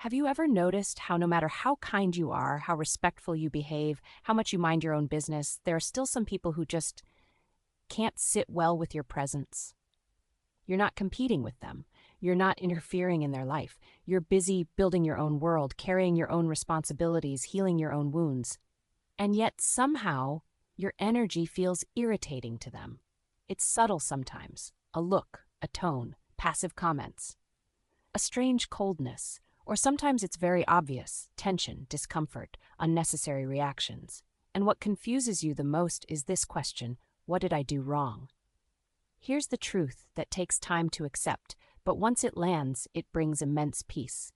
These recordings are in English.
Have you ever noticed how no matter how kind you are, how respectful you behave, how much you mind your own business, there are still some people who just can't sit well with your presence? You're not competing with them. You're not interfering in their life. You're busy building your own world, carrying your own responsibilities, healing your own wounds. And yet somehow your energy feels irritating to them. It's subtle sometimes, a look, a tone, passive comments, a strange coldness, or sometimes it's very obvious, tension, discomfort, unnecessary reactions. And what confuses you the most is this question: what did I do wrong? Here's the truth that takes time to accept, but once it lands, it brings immense peace.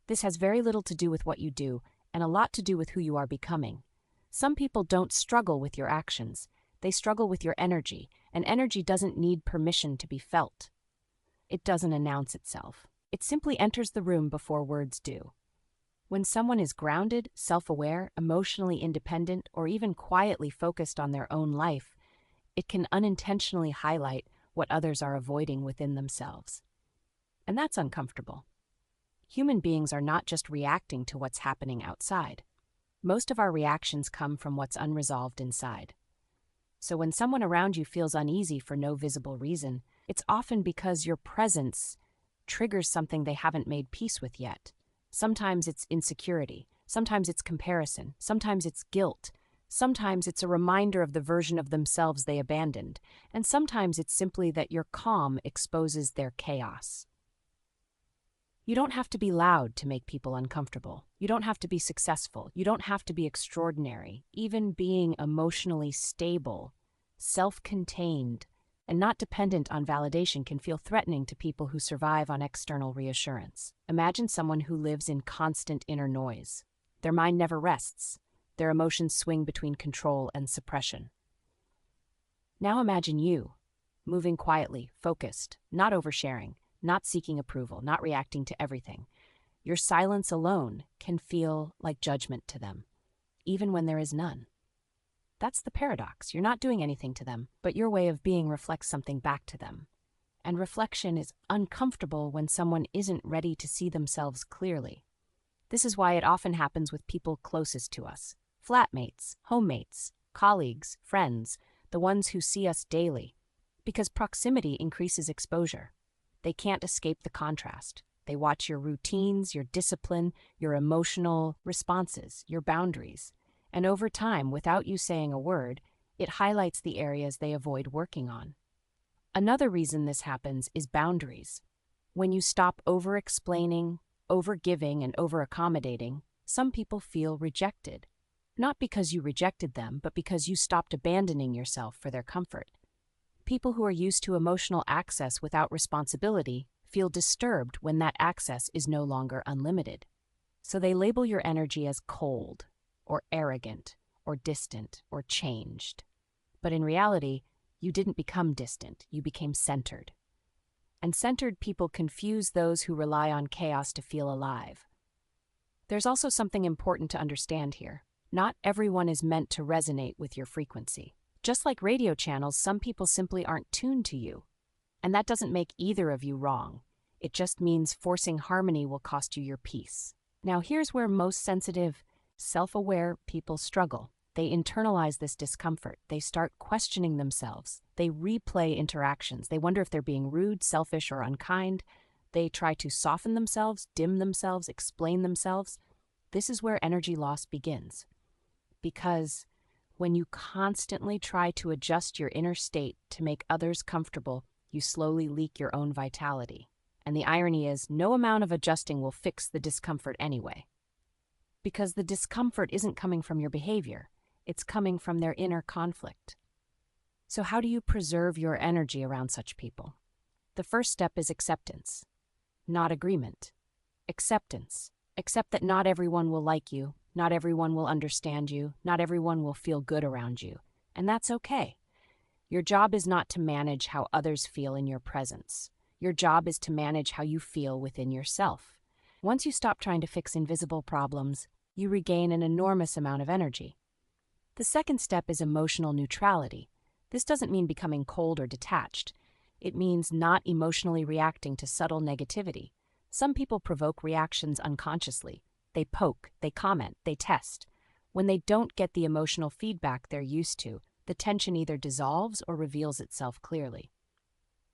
This has very little to do with what you do, and a lot to do with who you are becoming. Some people don't struggle with your actions. They struggle with your energy, and energy doesn't need permission to be felt. It doesn't announce itself. It simply enters the room before words do. When someone is grounded, self-aware, emotionally independent, or even quietly focused on their own life, it can unintentionally highlight what others are avoiding within themselves. And that's uncomfortable. Human beings are not just reacting to what's happening outside. Most of our reactions come from what's unresolved inside. So when someone around you feels uneasy for no visible reason, it's often because your presence triggers something they haven't made peace with yet. Sometimes it's insecurity, sometimes it's comparison, sometimes it's guilt, sometimes it's a reminder of the version of themselves they abandoned, and sometimes it's simply that your calm exposes their chaos. You don't have to be loud to make people uncomfortable. You don't have to be successful. You don't have to be extraordinary. Even being emotionally stable, self-contained, and not dependent on validation can feel threatening to people who survive on external reassurance. Imagine someone who lives in constant inner noise. Their mind never rests. Their emotions swing between control and suppression. Now imagine you, moving quietly, focused, not oversharing, not seeking approval, not reacting to everything. Your silence alone can feel like judgment to them, even when there is none. That's the paradox. You're not doing anything to them, but your way of being reflects something back to them. And reflection is uncomfortable when someone isn't ready to see themselves clearly. This is why it often happens with people closest to us: flatmates, homemates, colleagues, friends, the ones who see us daily. Because proximity increases exposure. They can't escape the contrast. They watch your routines, your discipline, your emotional responses, your boundaries. And over time, without you saying a word, it highlights the areas they avoid working on. Another reason this happens is boundaries. When you stop over-explaining, over-giving, and over-accommodating, some people feel rejected. Not because you rejected them, but because you stopped abandoning yourself for their comfort. People who are used to emotional access without responsibility feel disturbed when that access is no longer unlimited. So they label your energy as cold, or arrogant, or distant, or changed. But in reality, you didn't become distant, you became centered. And centered people confuse those who rely on chaos to feel alive. There's also something important to understand here. Not everyone is meant to resonate with your frequency. Just like radio channels, some people simply aren't tuned to you. And that doesn't make either of you wrong. It just means forcing harmony will cost you your peace. Now here's where most sensitive, self-aware people struggle. They internalize this discomfort. They start questioning themselves. They replay interactions. They wonder if they're being rude, selfish, or unkind. They try to soften themselves, dim themselves, explain themselves. This is where energy loss begins. Because when you constantly try to adjust your inner state to make others comfortable, you slowly leak your own vitality. And the irony is, no amount of adjusting will fix the discomfort anyway. Because the discomfort isn't coming from your behavior, it's coming from their inner conflict. So how do you preserve your energy around such people? The first step is acceptance, not agreement. Acceptance. Accept that not everyone will like you, not everyone will understand you, not everyone will feel good around you, and that's okay. Your job is not to manage how others feel in your presence. Your job is to manage how you feel within yourself. Once you stop trying to fix invisible problems, you regain an enormous amount of energy. The second step is emotional neutrality. This doesn't mean becoming cold or detached. It means not emotionally reacting to subtle negativity. Some people provoke reactions unconsciously. They poke, they comment, they test. When they don't get the emotional feedback they're used to, the tension either dissolves or reveals itself clearly.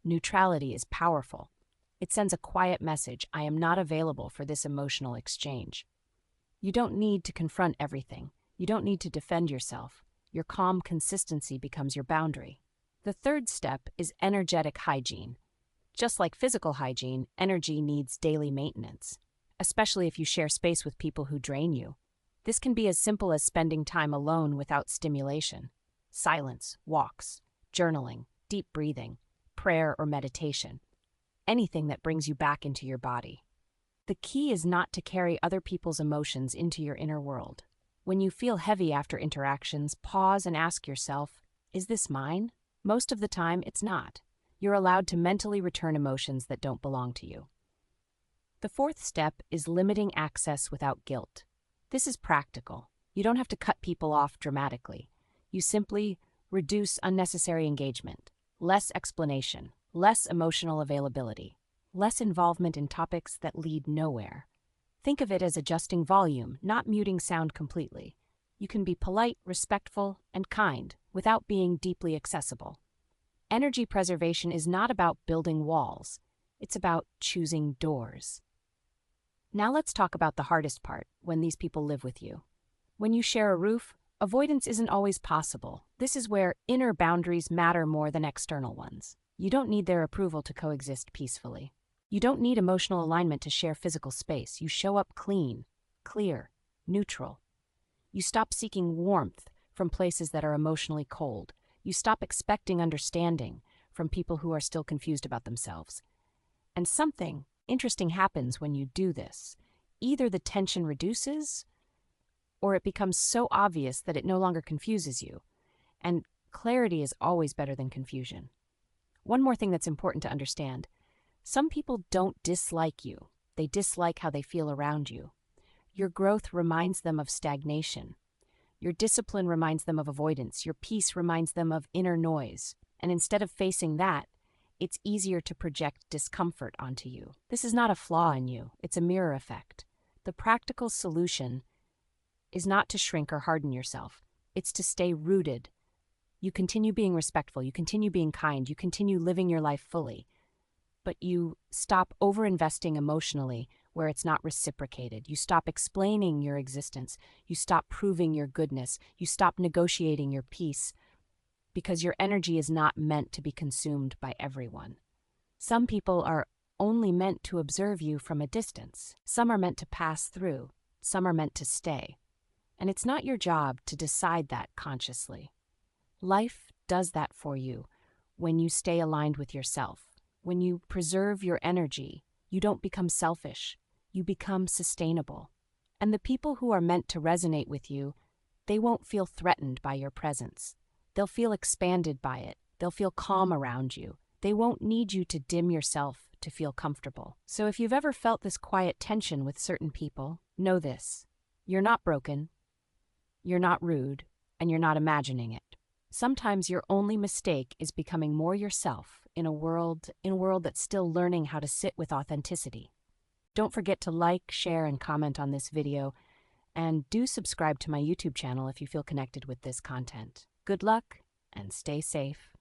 Neutrality is powerful. It sends a quiet message: I am not available for this emotional exchange. You don't need to confront everything. You don't need to defend yourself. Your calm consistency becomes your boundary. The third step is energetic hygiene. Just like physical hygiene, energy needs daily maintenance, especially if you share space with people who drain you. This can be as simple as spending time alone without stimulation. Silence, walks, journaling, deep breathing, prayer or meditation. Anything that brings you back into your body. The key is not to carry other people's emotions into your inner world. When you feel heavy after interactions, pause and ask yourself, is this mine? Most of the time, it's not. You're allowed to mentally return emotions that don't belong to you. The fourth step is limiting access without guilt. This is practical. You don't have to cut people off dramatically. You simply reduce unnecessary engagement, less explanation, less emotional availability, less involvement in topics that lead nowhere. Think of it as adjusting volume, not muting sound completely. You can be polite, respectful, and kind without being deeply accessible. Energy preservation is not about building walls. It's about choosing doors. Now let's talk about the hardest part, when these people live with you. When you share a roof, avoidance isn't always possible. This is where inner boundaries matter more than external ones. You don't need their approval to coexist peacefully. You don't need emotional alignment to share physical space. You show up clean, clear, neutral. You stop seeking warmth from places that are emotionally cold. You stop expecting understanding from people who are still confused about themselves. And something interesting happens when you do this. Either the tension reduces, or it becomes so obvious that it no longer confuses you. And clarity is always better than confusion. One more thing that's important to understand. Some people don't dislike you. They dislike how they feel around you. Your growth reminds them of stagnation. Your discipline reminds them of avoidance. Your peace reminds them of inner noise. And instead of facing that, it's easier to project discomfort onto you. This is not a flaw in you. It's a mirror effect. The practical solution is not to shrink or harden yourself. It's to stay rooted. You continue being respectful. You continue being kind. You continue living your life fully. But you stop over-investing emotionally where it's not reciprocated. You stop explaining your existence. You stop proving your goodness. You stop negotiating your peace, because your energy is not meant to be consumed by everyone. Some people are only meant to observe you from a distance. Some are meant to pass through. Some are meant to stay. And it's not your job to decide that consciously. Life does that for you when you stay aligned with yourself. When you preserve your energy, you don't become selfish. You become sustainable. And the people who are meant to resonate with you, they won't feel threatened by your presence. They'll feel expanded by it. They'll feel calm around you. They won't need you to dim yourself to feel comfortable. So if you've ever felt this quiet tension with certain people, know this. You're not broken. You're not rude. And you're not imagining it. Sometimes your only mistake is becoming more yourself in a world that's still learning how to sit with authenticity. Don't forget to like, share, and comment on this video, and do subscribe to my YouTube channel if you feel connected with this content. Good luck, and stay safe.